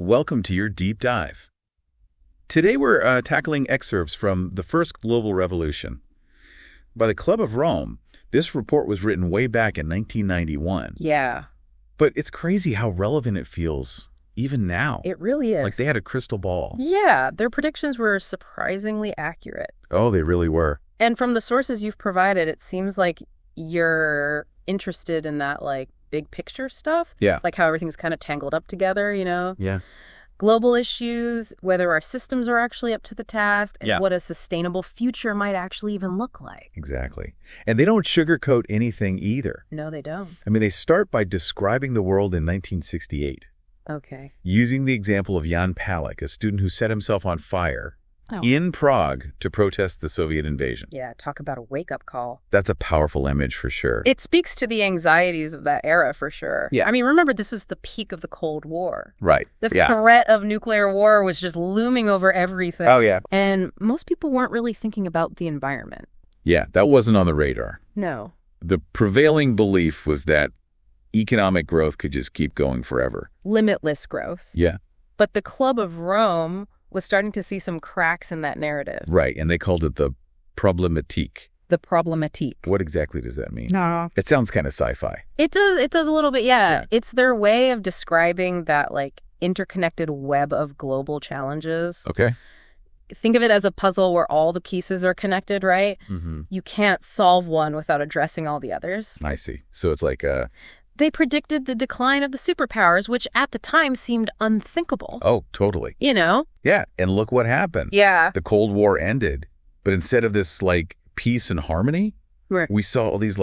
Welcome to your deep dive. Today we're tackling excerpts from The First Global Revolution. By the Club of Rome, this report was written way back in 1991. Yeah. But it's crazy how relevant it feels, even now. It really is. Like they had a crystal ball. Yeah, their predictions were surprisingly accurate. Oh, they really were. And from the sources you've provided, it seems like you're interested in that, big picture stuff. Yeah. Like how everything's kind of tangled up together, Yeah. Global issues, whether our systems are actually up to the task, and what a sustainable future might actually even look like. Exactly. And they don't sugarcoat anything either. No, they don't. I mean, they start by describing the world in 1968. Okay. Using the example of Jan Palach, a student who set himself on fire in Prague to protest the Soviet invasion. Yeah, talk about a wake-up call. That's a powerful image for sure. It speaks to the anxieties of that era for sure. Yeah. I mean, remember, this was the peak of the Cold War. Right. The threat of nuclear war was just looming over everything. Oh, yeah. And most people weren't really thinking about the environment. Yeah, that wasn't on the radar. No. The prevailing belief was that economic growth could just keep going forever. Limitless growth. Yeah. But the Club of Rome was starting to see some cracks in that narrative. Right, and they called it the Problematique. The Problematique. What exactly does that mean? No. It sounds kind of sci-fi. It does a little bit, yeah. It's their way of describing that, interconnected web of global challenges. Okay. Think of it as a puzzle where all the pieces are connected, right? Mm-hmm. You can't solve one without addressing all the others. I see. So it's like They predicted the decline of the superpowers, which at the time seemed unthinkable. Oh, totally. Yeah, and look what happened. Yeah. The Cold War ended, but instead of this, peace and harmony, we saw all these,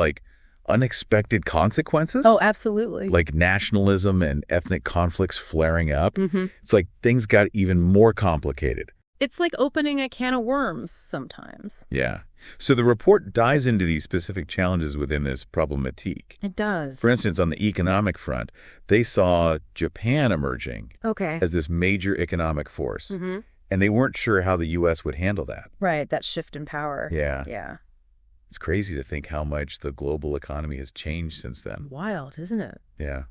unexpected consequences. Oh, absolutely. Like nationalism and ethnic conflicts flaring up. Mm-hmm. It's like things got even more complicated. It's like opening a can of worms sometimes. Yeah. So the report dives into these specific challenges within this problematique. It does. For instance, on the economic front, they saw Japan emerging as this major economic force. Mm-hmm. And they weren't sure how the U.S. would handle that. Right, that shift in power. Yeah. Yeah. It's crazy to think how much the global economy has changed since then. Wild, isn't it? Yeah.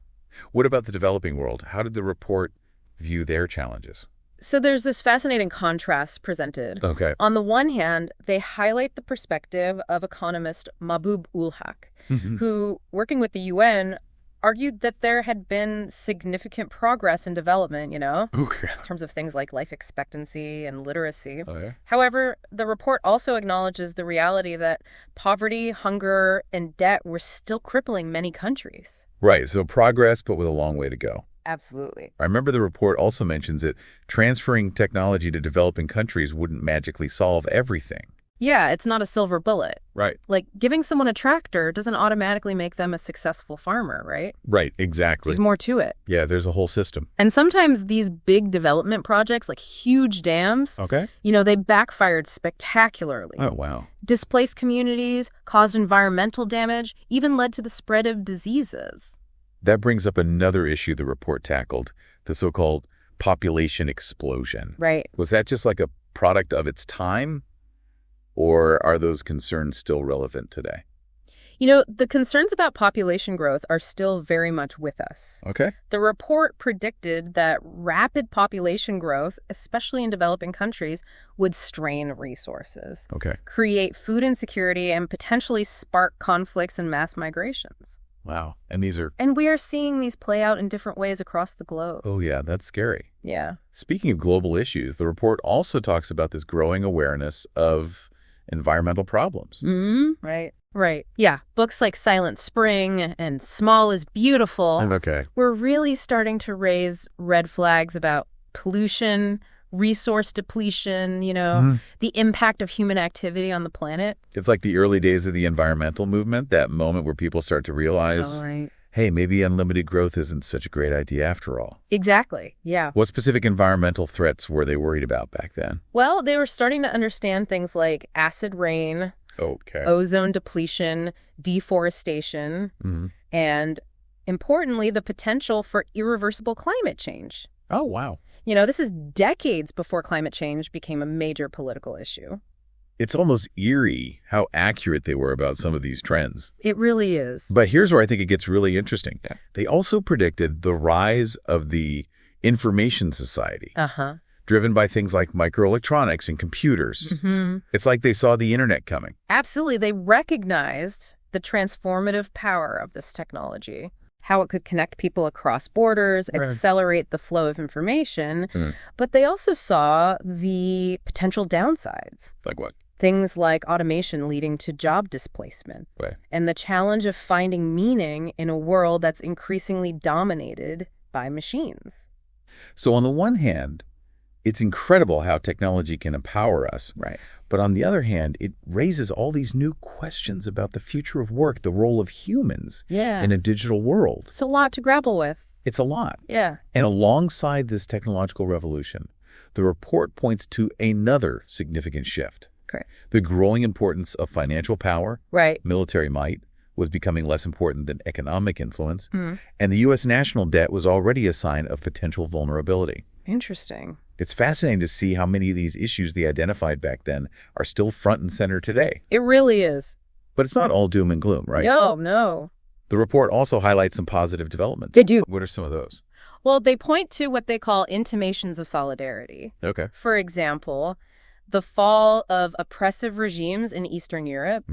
What about the developing world? How did the report view their challenges? So there's this fascinating contrast presented. Okay. On the one hand, they highlight the perspective of economist Mahbub ul Haq, who, working with the UN, argued that there had been significant progress in development, Okay. in terms of things like life expectancy and literacy. Okay. However, the report also acknowledges the reality that poverty, hunger, and debt were still crippling many countries. Right. So progress, but with a long way to go. Absolutely. I remember the report also mentions that transferring technology to developing countries wouldn't magically solve everything. Yeah, it's not a silver bullet. Right. Like, giving someone a tractor doesn't automatically make them a successful farmer, right? Right, exactly. There's more to it. Yeah, there's a whole system. And sometimes these big development projects, like huge dams, they backfired spectacularly. Oh, wow. Displaced communities, caused environmental damage, even led to the spread of diseases. That brings up another issue the report tackled, the so-called population explosion. Right. Was that just like a product of its time? Or are those concerns still relevant today? The concerns about population growth are still very much with us. Okay. The report predicted that rapid population growth, especially in developing countries, would strain resources, create food insecurity, and potentially spark conflicts and mass migrations. Wow. And we are seeing these play out in different ways across the globe. Oh, yeah, that's scary. Yeah. Speaking of global issues, the report also talks about this growing awareness of environmental problems. Mm-hmm. Right. Yeah. Books like Silent Spring and Small is Beautiful were really starting to raise red flags about pollution, resource depletion, the impact of human activity on the planet. It's like the early days of the environmental movement, that moment where people start to realize, hey, maybe unlimited growth isn't such a great idea after all. Exactly, yeah. What specific environmental threats were they worried about back then? Well, they were starting to understand things like acid rain, ozone depletion, deforestation, and, importantly, the potential for irreversible climate change. Oh, wow. This is decades before climate change became a major political issue. It's almost eerie how accurate they were about some of these trends. It really is. But here's where I think it gets really interesting. They also predicted the rise of the information society. Uh-huh. Driven by things like microelectronics and computers. Mm-hmm. It's like they saw the internet coming. Absolutely. They recognized the transformative power of this technology, how it could connect people across borders, accelerate the flow of information. But they also saw the potential downsides. Like what? Things like automation leading to job displacement. And the challenge of finding meaning in a world that's increasingly dominated by machines. So on the one hand, it's incredible how technology can empower us. Right. But on the other hand, it raises all these new questions about the future of work, the role of humans in a digital world. It's a lot to grapple with. It's a lot. Yeah. And alongside this technological revolution, the report points to another significant shift. Correct. The growing importance of financial power, military might, was becoming less important than economic influence, and the U.S. national debt was already a sign of potential vulnerability. Interesting. It's fascinating to see how many of these issues they identified back then are still front and center today. It really is. But it's not all doom and gloom, right? No. The report also highlights some positive developments. They do. What are some of those? Well, they point to what they call intimations of solidarity. Okay. For example, the fall of oppressive regimes in Eastern Europe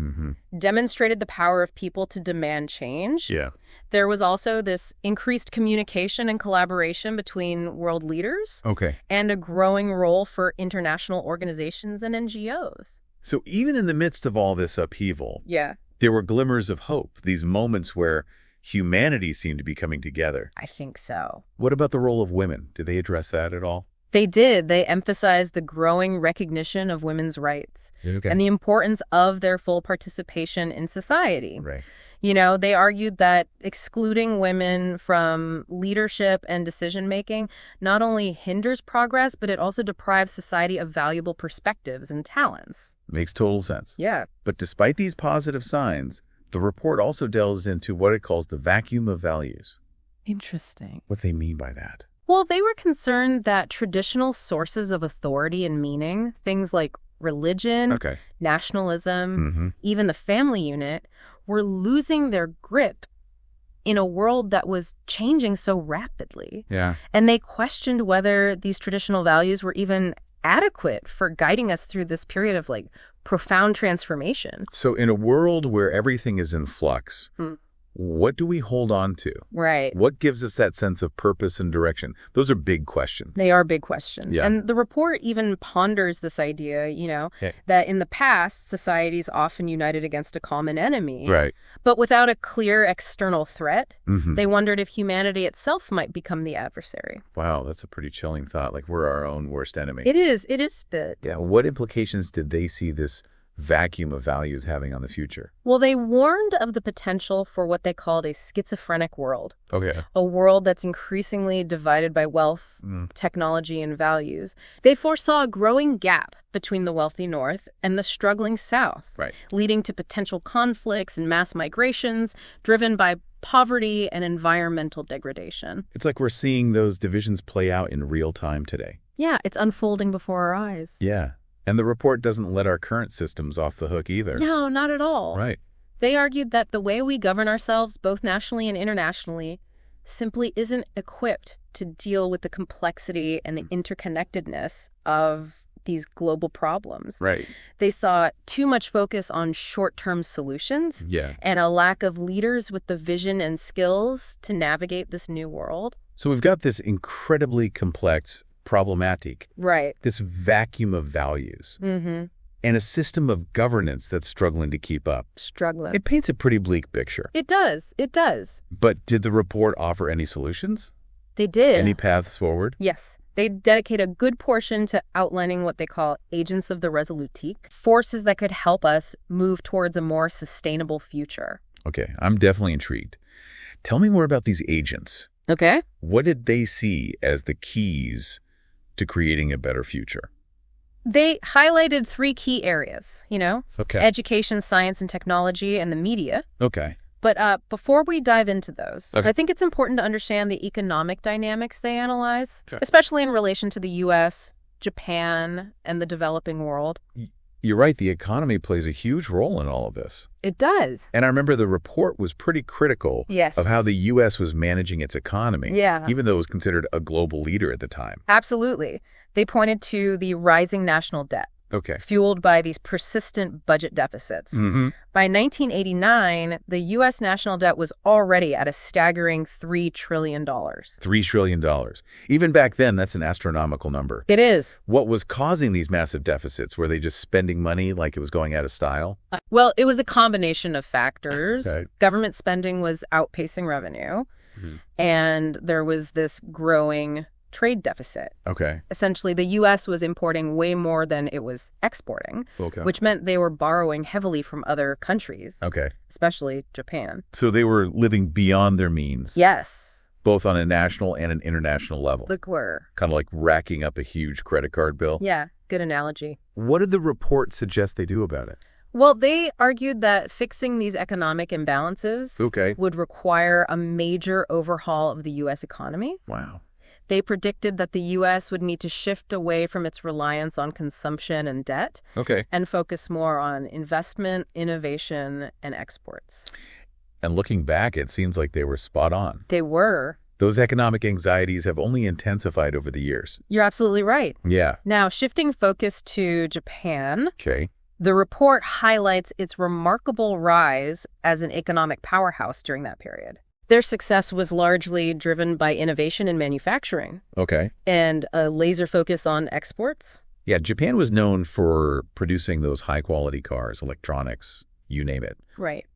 demonstrated the power of people to demand change. Yeah. There was also this increased communication and collaboration between world leaders. Okay. And a growing role for international organizations and NGOs. So even in the midst of all this upheaval, there were glimmers of hope, these moments where humanity seemed to be coming together. I think so. What about the role of women? Did they address that at all? They did. They emphasized the growing recognition of women's rights and the importance of their full participation in society. Right. You know, they argued that excluding women from leadership and decision-making not only hinders progress, but it also deprives society of valuable perspectives and talents. Makes total sense. Yeah. But despite these positive signs, the report also delves into what it calls the vacuum of values. Interesting. What they mean by that. Well, they were concerned that traditional sources of authority and meaning, things like religion, nationalism, even the family unit, were losing their grip in a world that was changing so rapidly. Yeah. And they questioned whether these traditional values were even adequate for guiding us through this period of profound transformation. So in a world where everything is in flux, what do we hold on to? Right. What gives us that sense of purpose and direction? Those are big questions. They are big questions. Yeah. And the report even ponders this idea, that in the past, societies often united against a common enemy. Right. But without a clear external threat, they wondered if humanity itself might become the adversary. Wow, that's a pretty chilling thought. Like we're our own worst enemy. It is a bit. Yeah. What implications did they see this vacuum of values having on the future? Well, they warned of the potential for what they called a schizophrenic world. Okay. A world that's increasingly divided by wealth, technology, and values. They foresaw a growing gap between the wealthy North and the struggling South, leading to potential conflicts and mass migrations driven by poverty and environmental degradation. It's like we're seeing those divisions play out in real time today. Yeah, it's unfolding before our eyes. Yeah. And the report doesn't let our current systems off the hook either. No, not at all. Right. They argued that the way we govern ourselves, both nationally and internationally, simply isn't equipped to deal with the complexity and the interconnectedness of these global problems. Right. They saw too much focus on short-term solutions and a lack of leaders with the vision and skills to navigate this new world. So we've got this incredibly complex problematique. Right. This vacuum of values. And a system of governance that's struggling to keep up. It paints a pretty bleak picture. It does. But did the report offer any solutions? They did. Any paths forward? Yes. They dedicate a good portion to outlining what they call agents of the Resolutique, forces that could help us move towards a more sustainable future. Okay, I'm definitely intrigued. Tell me more about these agents. Okay. What did they see as the keys to creating a better future? They highlighted 3 key areas, education, science, and technology, and the media. Okay. But before we dive into those, I think it's important to understand the economic dynamics they analyze, especially in relation to the U.S., Japan, and the developing world. You're right, the economy plays a huge role in all of this. It does. And I remember the report was pretty critical of how the U.S. was managing its economy, even though it was considered a global leader at the time. Absolutely. They pointed to the rising national debt, fueled by these persistent budget deficits. By 1989, the U.S. national debt was already at a staggering $3 trillion. $3 trillion. Even back then, that's an astronomical number. It is. What was causing these massive deficits? Were they just spending money like it was going out of style? Well, it was a combination of factors. Government spending was outpacing revenue, and there was this growing trade deficit. Essentially, the U.S. was importing way more than it was exporting, which meant they were borrowing heavily from other countries, especially Japan. So they were living beyond their means. Yes. Both on a national and an international level. Look, were. Kind of like racking up a huge credit card bill. Yeah, good analogy. What did the report suggest they do about it? Well, they argued that fixing these economic imbalances would require a major overhaul of the U.S. economy. Wow. They predicted that the U.S. would need to shift away from its reliance on consumption and debt and focus more on investment, innovation, and exports. And looking back, it seems like they were spot on. They were. Those economic anxieties have only intensified over the years. You're absolutely right. Yeah. Now, shifting focus to Japan, the report highlights its remarkable rise as an economic powerhouse during that period. Their success was largely driven by innovation in manufacturing. And a laser focus on exports. Yeah, Japan was known for producing those high-quality cars, electronics, you name it.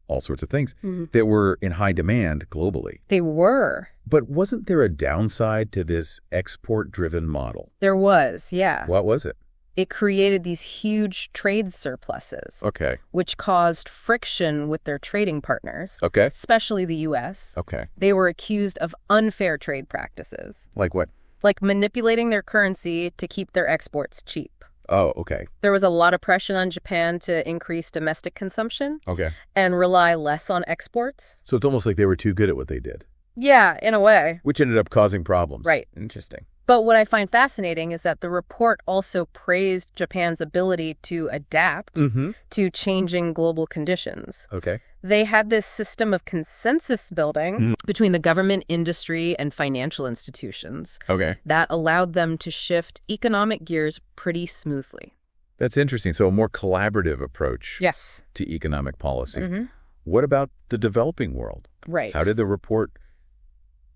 All sorts of things that were in high demand globally. They were. But wasn't there a downside to this export-driven model? There was, yeah. What was it? It created these huge trade surpluses, which caused friction with their trading partners, especially the U.S. They were accused of unfair trade practices. Like what? Like manipulating their currency to keep their exports cheap. There was a lot of pressure on Japan to increase domestic consumption and rely less on exports. So it's almost like they were too good at what they did. Yeah, in a way. Which ended up causing problems. Interesting. But what I find fascinating is that the report also praised Japan's ability to adapt to changing global conditions. They had this system of consensus building between the government, industry, and financial institutions that allowed them to shift economic gears pretty smoothly. That's interesting. So a more collaborative approach to economic policy. What about the developing world? How did the report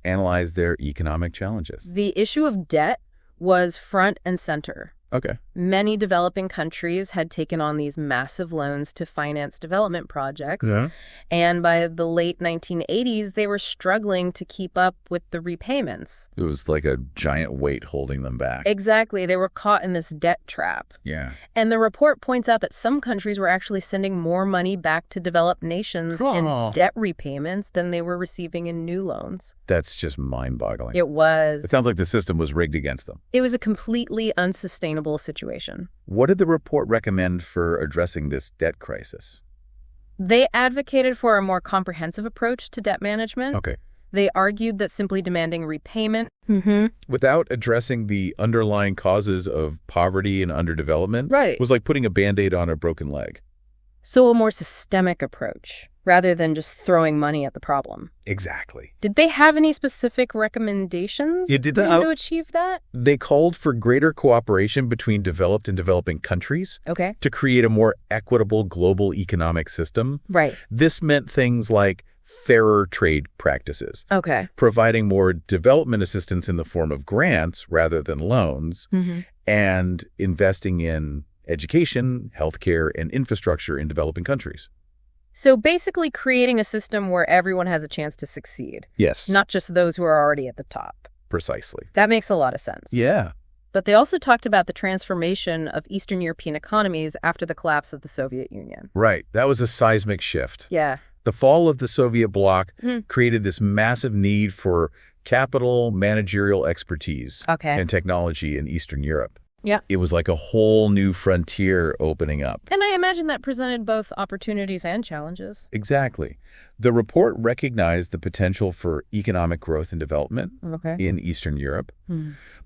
analyze their economic challenges? The issue of debt was front and center. Many developing countries had taken on these massive loans to finance development projects. And by the late 1980s, they were struggling to keep up with the repayments. It was like a giant weight holding them back. Exactly. They were caught in this debt trap. And the report points out that some countries were actually sending more money back to developed nations in debt repayments than they were receiving in new loans. That's just mind-boggling. It was. It sounds like the system was rigged against them. It was a completely unsustainable situation. What did the report recommend for addressing this debt crisis? They advocated for a more comprehensive approach to debt management. They argued that simply demanding repayment without addressing the underlying causes of poverty and underdevelopment was like putting a Band-Aid on a broken leg. So a more systemic approach, rather than just throwing money at the problem. Exactly. Did they have any specific recommendations to achieve that? They called for greater cooperation between developed and developing countries to create a more equitable global economic system. This meant things like fairer trade practices, providing more development assistance in the form of grants rather than loans, and investing in education, healthcare, and infrastructure in developing countries. So basically creating a system where everyone has a chance to succeed. Not just those who are already at the top. Precisely. That makes a lot of sense. But they also talked about the transformation of Eastern European economies after the collapse of the Soviet Union. That was a seismic shift. The fall of the Soviet bloc created this massive need for capital, managerial expertise, and technology in Eastern Europe. Yeah. It was like a whole new frontier opening up. And I imagine that presented both opportunities and challenges. Exactly. The report recognized the potential for economic growth and development in Eastern Europe,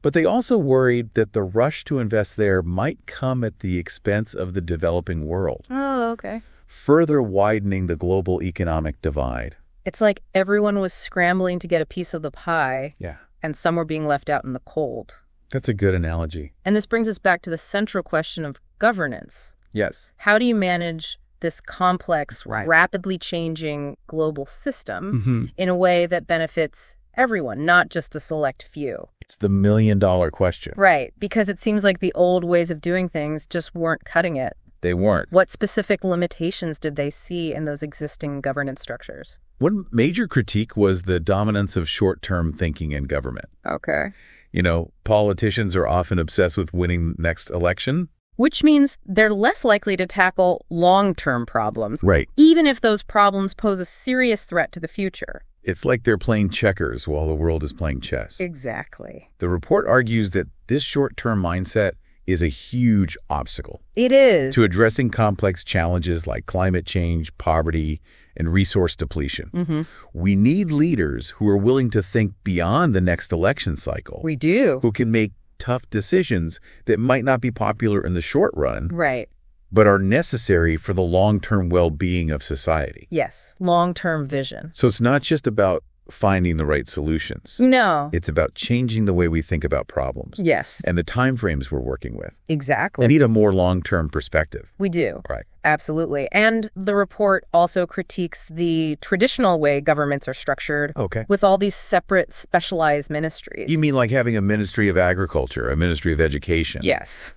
but they also worried that the rush to invest there might come at the expense of the developing world. Oh, okay. Further widening the global economic divide. It's like everyone was scrambling to get a piece of the pie, and some were being left out in the cold. That's a good analogy. And this brings us back to the central question of governance. Yes. How do you manage this complex, rapidly changing global system in a way that benefits everyone, not just a select few? It's the million-dollar question. Right, because it seems like the old ways of doing things just weren't cutting it. They weren't. What specific limitations did they see in those existing governance structures? One major critique was the dominance of short-term thinking in government. Okay. You know, politicians are often obsessed with winning the next election. Which means they're less likely to tackle long-term problems. Right. Even if those problems pose a serious threat to the future. It's like they're playing checkers while the world is playing chess. Exactly. The report argues that this short-term mindset is a huge obstacle. It is. To addressing complex challenges like climate change, poverty, and resource depletion. We need leaders who are willing to think beyond the next election cycle. We do. Who can make tough decisions that might not be popular in the short run. Right. But are necessary for the long-term well-being of society. Yes. Long-term vision. So it's not just about finding the right solutions. No. It's about changing the way we think about problems. Yes. And the time frames we're working with. Exactly. We need a more long-term perspective. We do. Right. Absolutely. And the report also critiques the traditional way governments are structured with all these separate specialized ministries. You mean like having a Ministry of Agriculture, a Ministry of Education,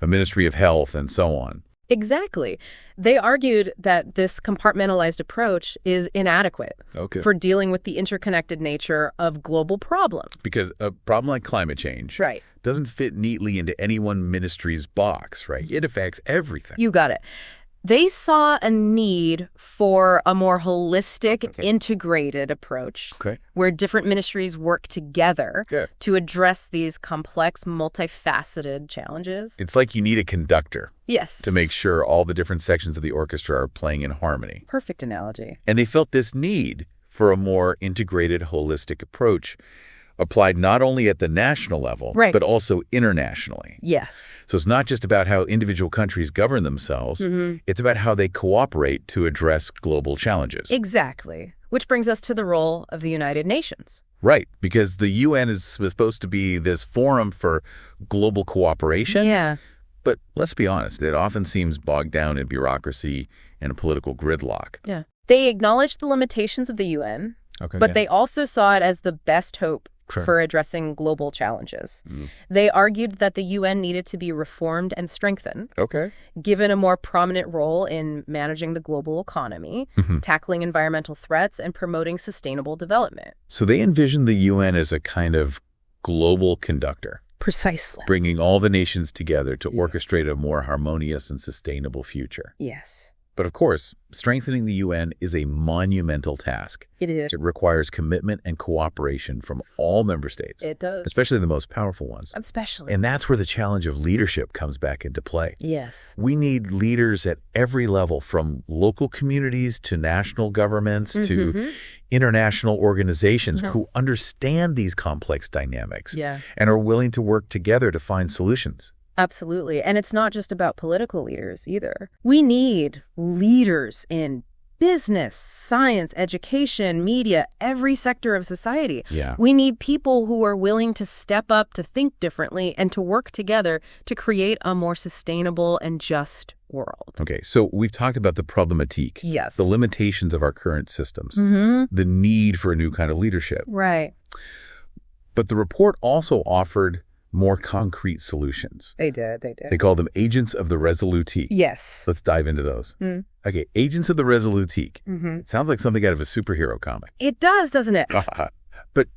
a Ministry of Health, and so on? Exactly. They argued that this compartmentalized approach is inadequate for dealing with the interconnected nature of global problems. Because a problem like climate change doesn't fit neatly into any one ministry's box, right? It affects everything. You got it. They saw a need for a more holistic, integrated approach where different ministries work together to address these complex, multifaceted challenges. It's like you need a conductor. Yes. To make sure all the different sections of the orchestra are playing in harmony. Perfect analogy. And they felt this need for a more integrated, holistic approach applied not only at the national level, but also internationally. Yes. So it's not just about how individual countries govern themselves. It's about how they cooperate to address global challenges. Exactly. Which brings us to the role of the United Nations. Right, because the UN is supposed to be this forum for global cooperation. Yeah. But let's be honest, it often seems bogged down in bureaucracy and political gridlock. Yeah. They acknowledged the limitations of the UN, but they also saw it as the best hope for addressing global challenges. They argued that the UN needed to be reformed and strengthened, given a more prominent role in managing the global economy, tackling environmental threats, and promoting sustainable development. So they envisioned the UN as a kind of global conductor. Precisely. Bringing all the nations together to orchestrate a more harmonious and sustainable future. Yes. But of course, strengthening the UN is a monumental task. It is. It requires commitment and cooperation from all member states. It does. Especially the most powerful ones. Especially. And that's where the challenge of leadership comes back into play. Yes. We need leaders at every level, from local communities to national governments to international organizations who understand these complex dynamics and are willing to work together to find solutions. Absolutely. And it's not just about political leaders either. We need leaders in business, science, education, media, every sector of society. We need people who are willing to step up, to think differently, and to work together to create a more sustainable and just world. Okay, so we've talked about the problematique. Yes. The limitations of our current systems. The need for a new kind of leadership. Right. But the report also offered more concrete solutions. They did. They call them agents of the Resolutique. Yes. Let's dive into those. Okay, agents of the Resolutique. It sounds like something out of a superhero comic. It does, doesn't it? But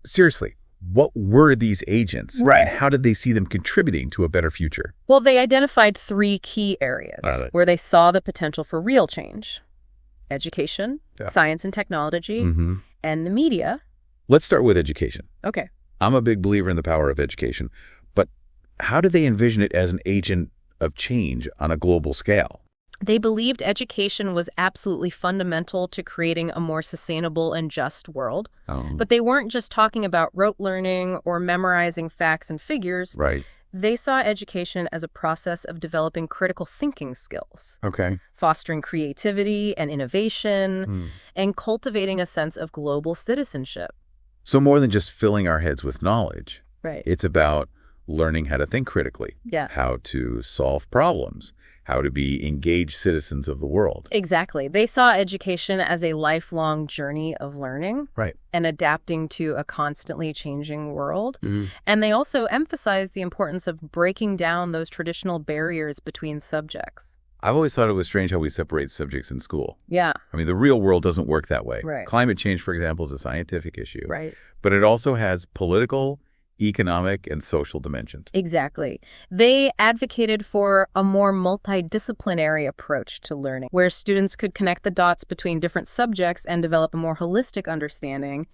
seriously, what were these agents? Right. And how did they see them contributing to a better future? Well, they identified 3 key areas where they saw the potential for real change. Education, science and technology, and the media. Let's start with education. Okay. I'm a big believer in the power of education, but how do they envision it as an agent of change on a global scale? They believed education was absolutely fundamental to creating a more sustainable and just world. But they weren't just talking about rote learning or memorizing facts and figures. Right. They saw education as a process of developing critical thinking skills. Okay. Fostering creativity and innovation, and cultivating a sense of global citizenship. So more than just filling our heads with knowledge. Right. It's about learning how to think critically. Yeah. How to solve problems. How to be engaged citizens of the world. Exactly. They saw education as a lifelong journey of learning. Right. And adapting to a constantly changing world. And they also emphasized the importance of breaking down those traditional barriers between subjects. I've always thought it was strange how we separate subjects in school. Yeah. I mean, the real world doesn't work that way. Right. Climate change, for example, is a scientific issue. Right. But it also has political, economic, and social dimensions. Exactly. They advocated for a more multidisciplinary approach to learning, where students could connect the dots between different subjects and develop a more holistic understanding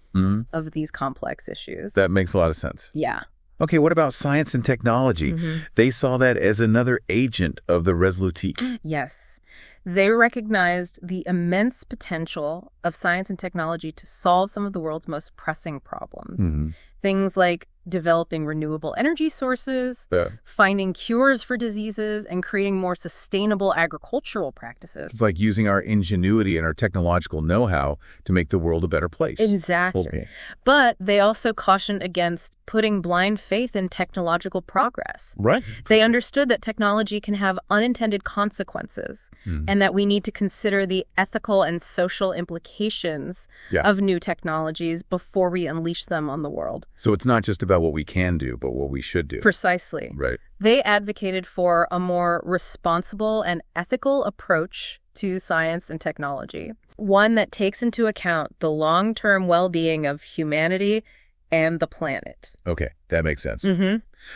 of these complex issues. That makes a lot of sense. Yeah. Okay, what about science and technology? They saw that as another agent of the Resolutique. Yes. They recognized the immense potential of science and technology to solve some of the world's most pressing problems. Things like developing renewable energy sources, finding cures for diseases, and creating more sustainable agricultural practices. It's like using our ingenuity and our technological know-how to make the world a better place. Exactly. But they also cautioned against putting blind faith in technological progress. Right. They understood that technology can have unintended consequences and that we need to consider the ethical and social implications of new technologies before we unleash them on the world. So it's not just about what we can do, but what we should do. Precisely. Right. They advocated for a more responsible and ethical approach to science and technology, one that takes into account the long-term well-being of humanity and the planet. Okay, that makes sense.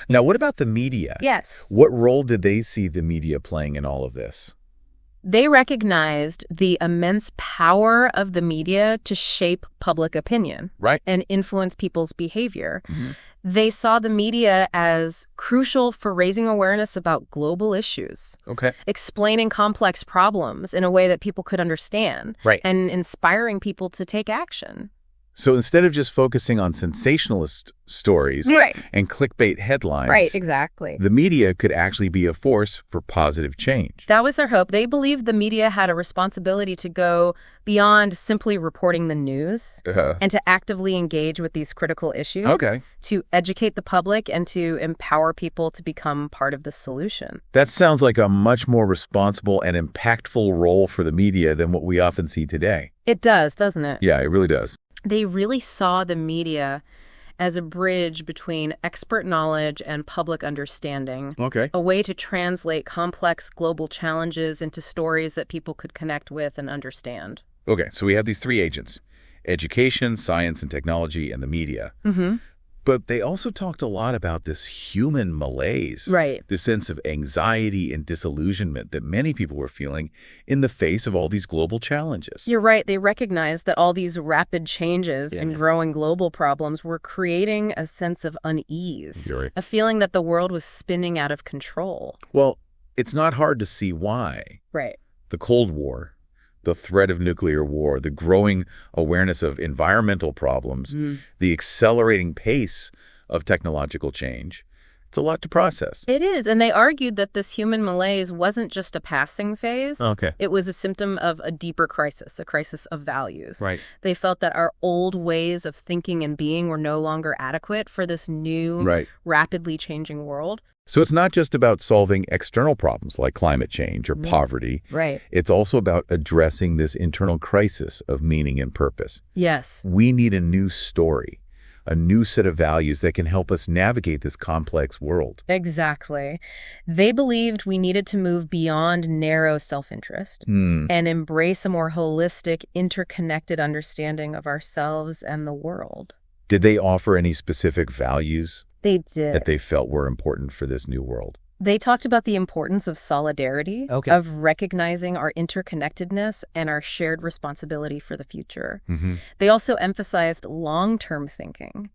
Now, what about the media? Yes. What role did they see the media playing in all of this? They recognized the immense power of the media to shape public opinion and influence people's behavior. They saw the media as crucial for raising awareness about global issues, explaining complex problems in a way that people could understand, and inspiring people to take action. So instead of just focusing on sensationalist stories and clickbait headlines, the media could actually be a force for positive change. That was their hope. They believed the media had a responsibility to go beyond simply reporting the news and to actively engage with these critical issues, to educate the public and to empower people to become part of the solution. That sounds like a much more responsible and impactful role for the media than what we often see today. It does, doesn't it? Yeah, it really does. They really saw the media as a bridge between expert knowledge and public understanding, a way to translate complex global challenges into stories that people could connect with and understand. Okay, so we have these three agents: education, science and technology, and the media. But they also talked a lot about this human malaise, this sense of anxiety and disillusionment that many people were feeling in the face of all these global challenges. You're right. They recognized that all these rapid changes and growing global problems were creating a sense of unease, a feeling that the world was spinning out of control. Well, it's not hard to see why. The Cold War, the threat of nuclear war, the growing awareness of environmental problems, the accelerating pace of technological change. It's a lot to process. It is. And they argued that this human malaise wasn't just a passing phase. It was a symptom of a deeper crisis, a crisis of values. They felt that our old ways of thinking and being were no longer adequate for this new, rapidly changing world. So it's not just about solving external problems like climate change or poverty. It's also about addressing this internal crisis of meaning and purpose. We need a new story, a new set of values that can help us navigate this complex world. Exactly. They believed we needed to move beyond narrow self-interest and embrace a more holistic, interconnected understanding of ourselves and the world. Did they offer any specific values They did. that they felt were important for this new world? They talked about the importance of solidarity, of recognizing our interconnectedness and our shared responsibility for the future. They also emphasized long-term thinking,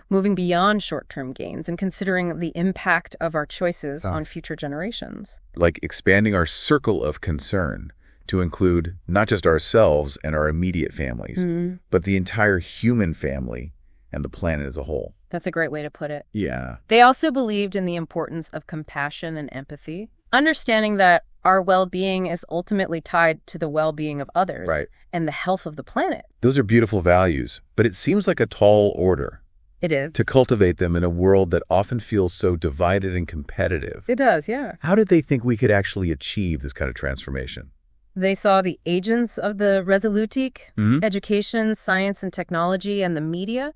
moving beyond short-term gains and considering the impact of our choices on future generations. Like expanding our circle of concern to include not just ourselves and our immediate families, but the entire human family and the planet as a whole. That's a great way to put it. Yeah. They also believed in the importance of compassion and empathy, understanding that our well-being is ultimately tied to the well-being of others and the health of the planet. Those are beautiful values, but it seems like a tall order. It is. To cultivate them in a world that often feels so divided and competitive. It does, yeah. How did they think we could actually achieve this kind of transformation? They saw the agents of the Resolutique, education, science and technology, and the media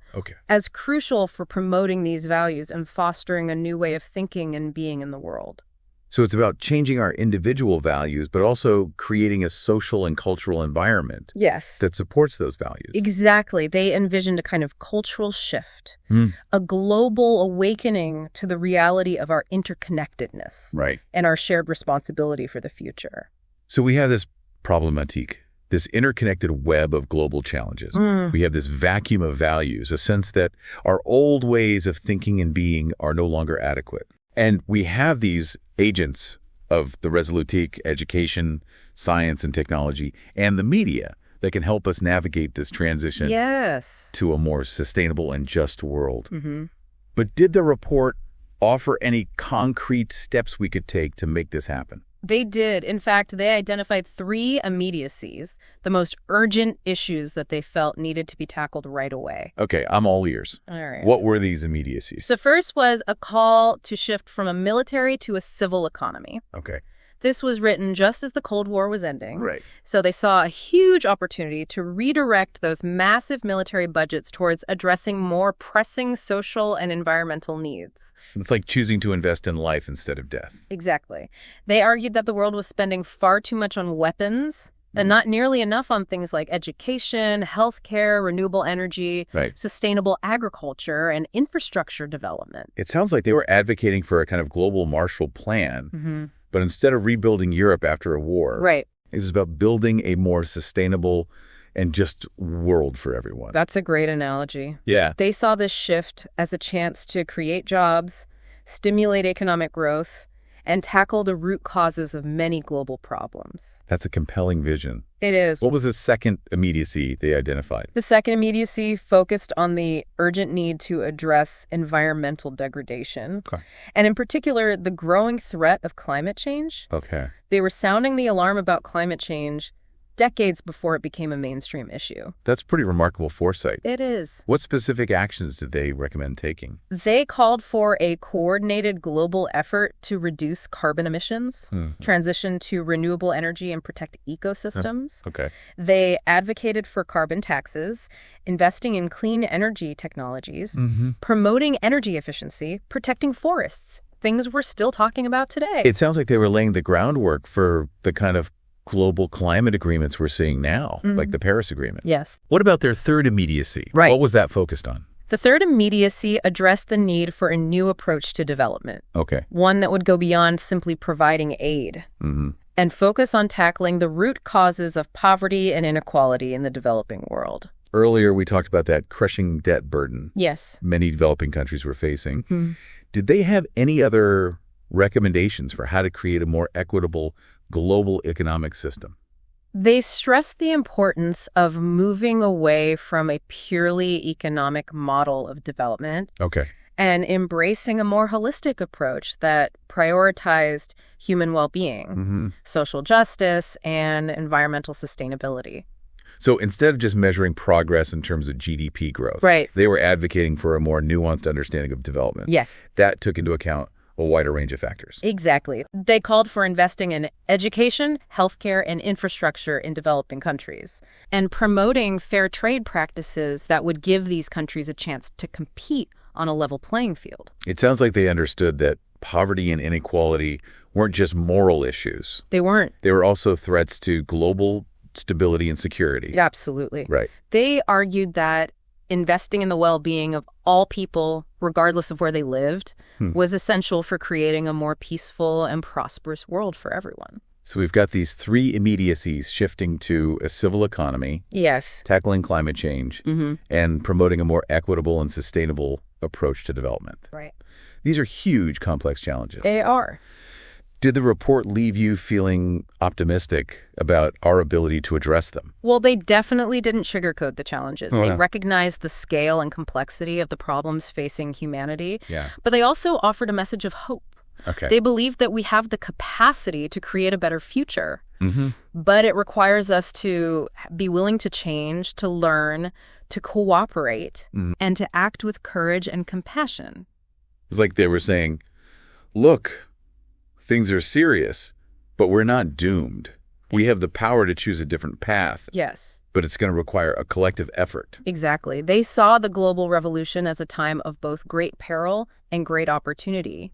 as crucial for promoting these values and fostering a new way of thinking and being in the world. So it's about changing our individual values, but also creating a social and cultural environment that supports those values. Exactly. They envisioned a kind of cultural shift, a global awakening to the reality of our interconnectedness and our shared responsibility for the future. So we have this problematique, this interconnected web of global challenges. We have this vacuum of values, a sense that our old ways of thinking and being are no longer adequate. And we have these agents of the Resolutique, education, science and technology, and the media that can help us navigate this transition to a more sustainable and just world. But did the report offer any concrete steps we could take to make this happen? They did. In fact, they identified 3 immediacies, the most urgent issues that they felt needed to be tackled right away. Okay, I'm all ears. All right. What were these immediacies? The first was a call to shift from a military to a civil economy. This was written just as the Cold War was ending. So they saw a huge opportunity to redirect those massive military budgets towards addressing more pressing social and environmental needs. It's like choosing to invest in life instead of death. Exactly. They argued that the world was spending far too much on weapons and not nearly enough on things like education, healthcare, renewable energy, sustainable agriculture, and infrastructure development. It sounds like they were advocating for a kind of global Marshall Plan. But instead of rebuilding Europe after a war, it was about building a more sustainable and just world for everyone. That's a great analogy. They saw this shift as a chance to create jobs, stimulate economic growth, and tackle the root causes of many global problems. That's a compelling vision. It is. What was the second immediacy they identified? The second immediacy focused on the urgent need to address environmental degradation. And in particular, the growing threat of climate change. They were sounding the alarm about climate change decades before it became a mainstream issue. That's pretty remarkable foresight. It is. What specific actions did they recommend taking? They called for a coordinated global effort to reduce carbon emissions, transition to renewable energy, and protect ecosystems. They advocated for carbon taxes, investing in clean energy technologies, promoting energy efficiency, protecting forests, things we're still talking about today. It sounds like they were laying the groundwork for the kind of global climate agreements we're seeing now, like the Paris Agreement. What about their third immediacy? What was that focused on? The third immediacy addressed the need for a new approach to development. One that would go beyond simply providing aid and focus on tackling the root causes of poverty and inequality in the developing world. Earlier, we talked about that crushing debt burden many developing countries were facing. Did they have any other recommendations for how to create a more equitable global economic system? They stressed the importance of moving away from a purely economic model of development and embracing a more holistic approach that prioritized human well-being, social justice, and environmental sustainability. So instead of just measuring progress in terms of GDP growth, they were advocating for a more nuanced understanding of development. That took into account a wider range of factors. Exactly. They called for investing in education, healthcare, and infrastructure in developing countries, and promoting fair trade practices that would give these countries a chance to compete on a level playing field. It sounds like they understood that poverty and inequality weren't just moral issues. They weren't. They were also threats to global stability and security. Absolutely. They argued that investing in the well-being of all people, regardless of where they lived, was essential for creating a more peaceful and prosperous world for everyone. So we've got these three immediacies: shifting to a civil economy, yes, tackling climate change, and promoting a more equitable and sustainable approach to development. Right. These are huge, complex challenges. They are. Did the report leave you feeling optimistic about our ability to address them? Well, they definitely didn't sugarcoat the challenges. Oh, they yeah. recognized the scale and complexity of the problems facing humanity. Yeah. But they also offered a message of hope. Okay. They believe that we have the capacity to create a better future, but it requires us to be willing to change, to learn, to cooperate, and to act with courage and compassion. It's like they were saying, look, things are serious, but we're not doomed. We have the power to choose a different path. Yes. But it's going to require a collective effort. Exactly. They saw the global revolution as a time of both great peril and great opportunity.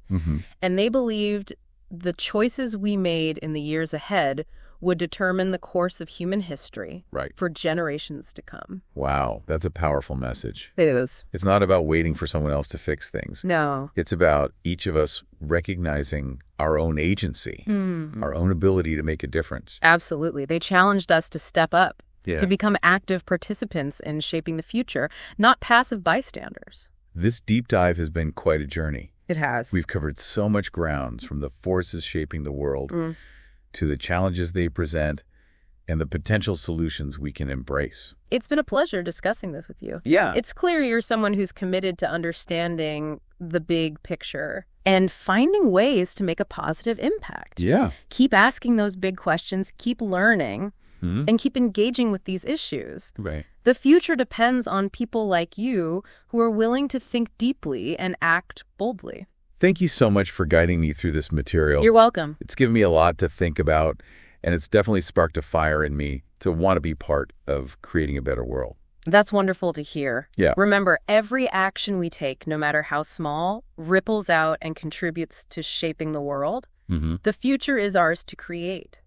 And they believed the choices we made in the years ahead would determine the course of human history for generations to come. Wow, that's a powerful message. It is. It's not about waiting for someone else to fix things. No. It's about each of us recognizing our own agency, our own ability to make a difference. Absolutely. They challenged us to step up, Yeah. to become active participants in shaping the future, not passive bystanders. This deep dive has been quite a journey. It has. We've covered so much ground, from the forces shaping the world to the challenges they present and the potential solutions we can embrace. It's been a pleasure discussing this with you. Yeah. It's clear you're someone who's committed to understanding the big picture and finding ways to make a positive impact. Yeah. Keep asking those big questions, keep learning, and keep engaging with these issues. Right. The future depends on people like you who are willing to think deeply and act boldly. Thank you so much for guiding me through this material. You're welcome. It's given me a lot to think about, and it's definitely sparked a fire in me to want to be part of creating a better world. That's wonderful to hear. Yeah. Remember, every action we take, no matter how small, ripples out and contributes to shaping the world. The future is ours to create.